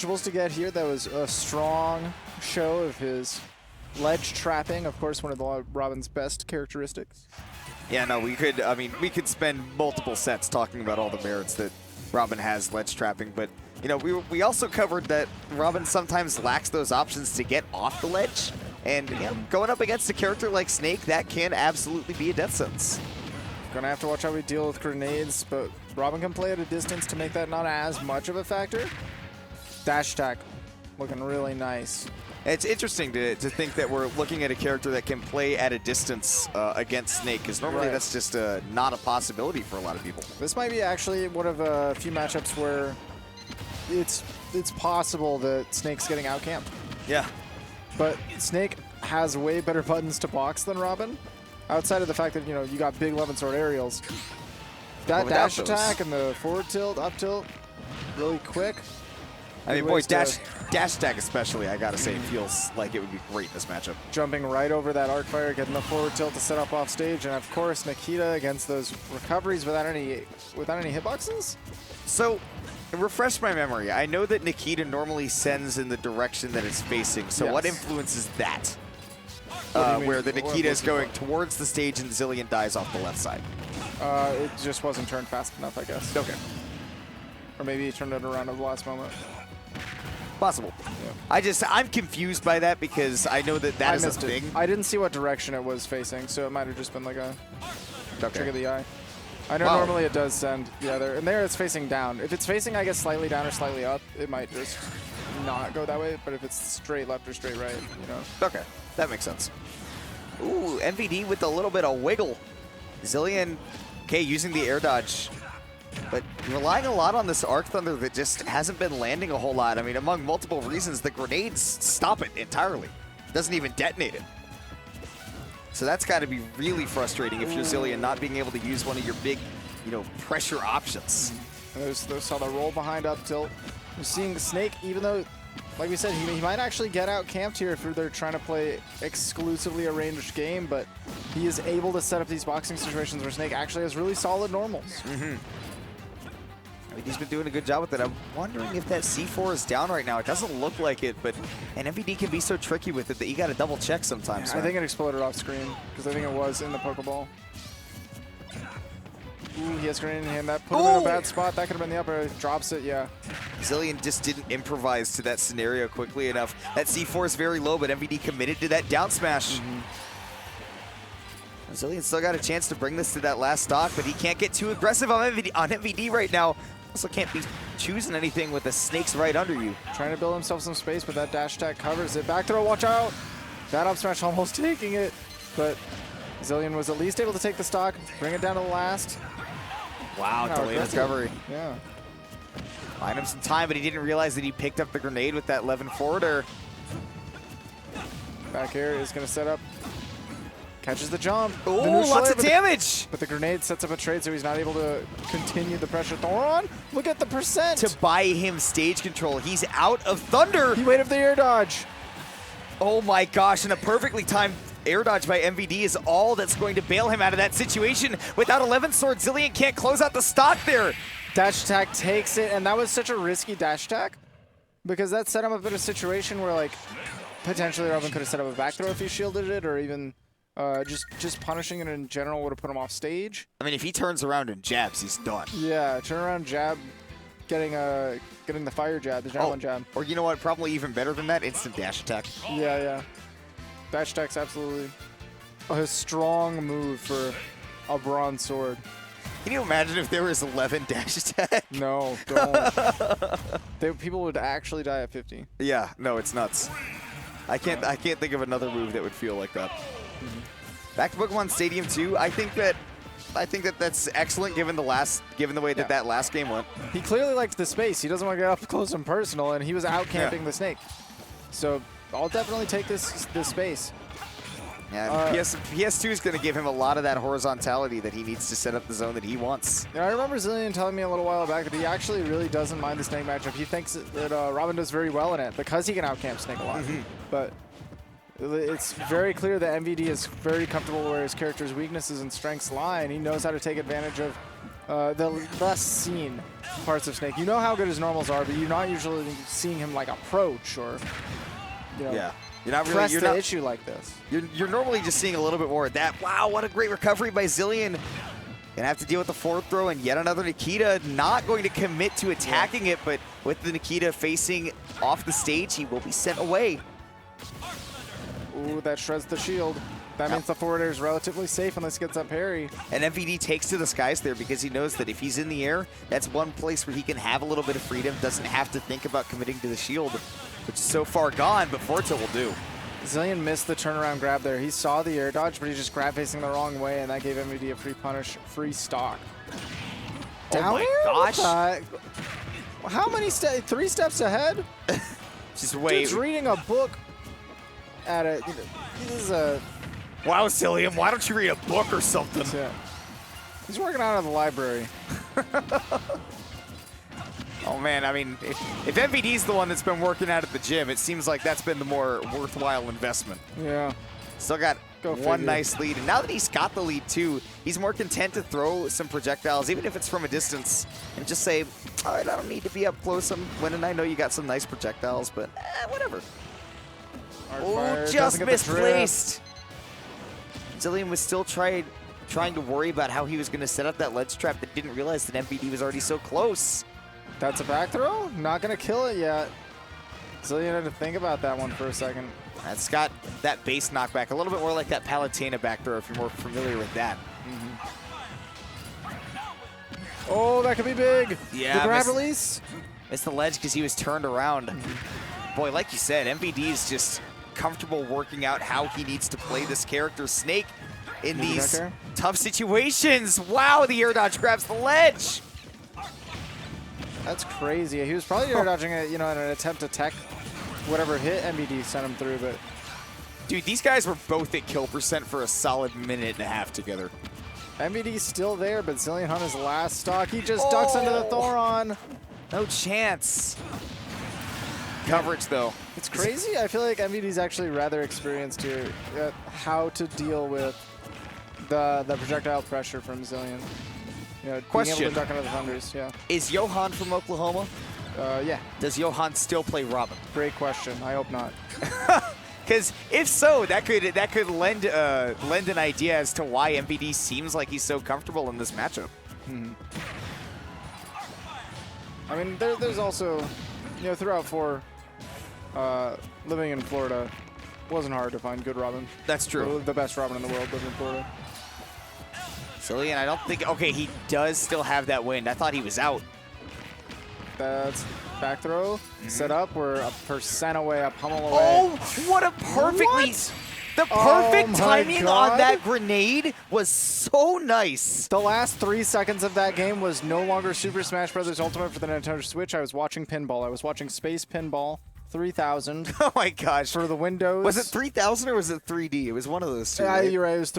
To get here, that was a strong show of his ledge trapping, of course, one of Robin's best characteristics. Yeah, no, we could, I mean, we could spend multiple sets talking about all the merits that Robin has ledge trapping, but, you know, we also covered that Robin sometimes lacks those options to get off the ledge, and you know, going up against a character like Snake, that can absolutely be a death sentence. Gonna have to watch how we deal with grenades, but Robin can play at a distance to make that not as much of a factor. Dash attack looking really nice. It's interesting to think that we're looking at a character that can play at a distance against Snake, because normally that's just not a possibility for a lot of people. This might be actually one of a few matchups where it's possible that Snake's getting outcamped. Yeah. But Snake has way better buttons to box than Robin, outside of the fact that, you know, you got big 11-sword aerials. That dash attack and the forward tilt, up tilt, really quick. I mean, boy, dash attack especially, I gotta say, feels like it would be great in this matchup. Jumping right over that arc fire, getting the forward tilt to set up off stage, and of course Nikita against those recoveries without any hitboxes. So, refresh my memory. I know that Nikita normally sends in the direction that it's facing. So what influences that? Where the Nikita is going towards the stage and Xillion dies off the left side. It just wasn't turned fast enough, I guess. Okay. Or maybe he turned it around at the last moment. Possible. Yeah. I'm confused by that because I know that that is a thing. I didn't see what direction it was facing, so it might have just been like a trick of the eye. I know normally it does send the other, and there it's facing down. If it's facing, I guess, slightly down or slightly up, it might just not go that way, but if it's straight left or straight right, you know. Okay, that makes sense. Ooh, MVD with a little bit of wiggle. Xillion, okay, using the air dodge. But relying a lot on this Arc Thunder that just hasn't been landing a whole lot. I mean, among multiple reasons, the grenades stop it entirely. It doesn't even detonate it. So that's got to be really frustrating if you're Xillion, not being able to use one of your big, you know, pressure options. Saw the roll behind up tilt. We're seeing Snake, even though, like we said, he might actually get out camped here if they're trying to play exclusively a ranged game, but he is able to set up these boxing situations where Snake actually has really solid normals. I mean, he's been doing a good job with it. I'm wondering if that C4 is down right now. It doesn't look like it, but an MVD can be so tricky with it that you got to double check sometimes. I think it exploded off screen because I think it was in the Pokeball. Ooh, he has grenade in hand. That put him in a bad spot. That could have been the upper. Drops it, yeah. Xillion just didn't improvise to that scenario quickly enough. That C4 is very low, but MVD committed to that down smash. Xillion still got a chance to bring this to that last stock, but he can't get too aggressive on MVD right now. Also can't be choosing anything with the Snakes right under you. Trying to build himself some space, but that dash attack covers it. Back throw, watch out! That up smash almost taking it, but Xillion was at least able to take the stock, bring it down to the last. Wow, delayed recovery. Yeah. Buying him some time, but he didn't realize that he picked up the grenade with that 11 forwarder. Back air is going to set up. Catches the jump. Oh, lots of damage! But the grenade sets up a trade, so he's not able to continue the pressure. Thoron, look at the percent! To buy him stage control. He's out of Thunder! He waited for the air dodge. Oh my gosh, and a perfectly timed air dodge by MVD is all that's going to bail him out of that situation. Without 11 sword, Xillion can't close out the stock there. Dash attack takes it, and that was such a risky dash attack because that set him up in a situation where, like, potentially Robin could have set up a back throw if he shielded it, or even just punishing it in general would have put him off stage. I mean, if he turns around and jabs, he's done. Yeah, turn around jab, getting the fire jab, the javelin jab. Or you know what, probably even better than that, instant dash attack. Yeah. Dash attack's absolutely a strong move for a bronze sword. Can you imagine if there was 11 dash attack? No, don't. People would actually die at 50. Yeah, no, it's nuts. I can't think of another move that would feel like that. Back to Pokemon Stadium 2, I think that that's excellent given the way that that last game went. He clearly liked the space. He doesn't want to get up close and personal, and he was out camping the Snake. So I'll definitely take this space. Yeah, PS2 is going to give him a lot of that horizontality that he needs to set up the zone that he wants. Yeah, I remember Xillion telling me a little while back that he actually really doesn't mind the Snake matchup. He thinks that Robin does very well in it because he can outcamp Snake a lot. But it's very clear that MVD is very comfortable where his character's weaknesses and strengths lie, and he knows how to take advantage of the less seen parts of Snake. You know how good his normals are, but you're not usually seeing him like approach or, you know, yeah. You're not really, press you're the not, issue like this. You're normally just seeing a little bit more of that. Wow, what a great recovery by Xillion. Gonna have to deal with the forward throw and yet another Nikita. Not going to commit to attacking it, but with the Nikita facing off the stage, he will be sent away. Ooh, that shreds the shield. That means the forward air is relatively safe unless he gets that parry. And MVD takes to the skies there because he knows that if he's in the air, that's one place where he can have a little bit of freedom, doesn't have to think about committing to the shield, which is so far gone, but Forza will do. Xillion missed the turnaround grab there. He saw the air dodge, but he just grabbed facing the wrong way, and that gave MVD a free punish, free stock. Oh my gosh. How many steps? 3 steps ahead? Just wait. Dude's reading a book at it. This is a... Wow, Xillion, why don't you read a book or something? Yeah. He's working out of the library. Oh man, I mean, if MVD's the one that's been working out at the gym, it seems like that's been the more worthwhile investment. Yeah. Still got Go one figure. nice lead, and now that he's got the lead too, he's more content to throw some projectiles, even if it's from a distance, and just say, all right, I don't need to be up close. I'm winning. I know you got some nice projectiles, but whatever. Oh, just misplaced. Xillion was still trying to worry about how he was going to set up that ledge trap, but didn't realize that MVD was already so close. That's a back throw? Not going to kill it yet. Xillion had to think about that one for a second. That's got that base knockback, a little bit more like that Palutena back throw if you're more familiar with that. Oh, that could be big. Yeah, the grab release. It's the ledge because he was turned around. Boy, like you said, MVD is just comfortable working out how he needs to play this character Snake in these tough situations. Wow, the air dodge grabs the ledge. That's crazy. He was probably air dodging it, you know, in an attempt to tech whatever hit MVD sent him through, but dude, these guys were both at kill percent for a solid minute and a half together. MVD's still there, but Xillion on his last stock. He just ducks into the Thoron. No chance. Coverage, though. It's crazy. I feel like MVD's actually rather experienced here at how to deal with the projectile pressure from Xillion. You know, being able to duck into the thunders. Yeah. Is Johan from Oklahoma? Yeah. Does Johan still play Robin? Great question. I hope not. Because if so, that could lend an idea as to why MVD seems like he's so comfortable in this matchup. I mean, there's also, you know, throughout 4, living in Florida, wasn't hard to find good Robin. That's true. The best Robin in the world living in Florida. Xillion, I don't think. Okay, he does still have that wind. I thought he was out. That's back throw. Set up. We're a percent away, up hummel away. Oh, what a perfectly... The perfect timing on that grenade was so nice. The last 3 seconds of that game was no longer Super Smash Bros. Ultimate for the Nintendo Switch. I was watching pinball. I was watching Space Pinball 3000. Oh my gosh. For the Windows. Was it 3000 or was it 3D? It was one of those two. Yeah, right? you're right. It was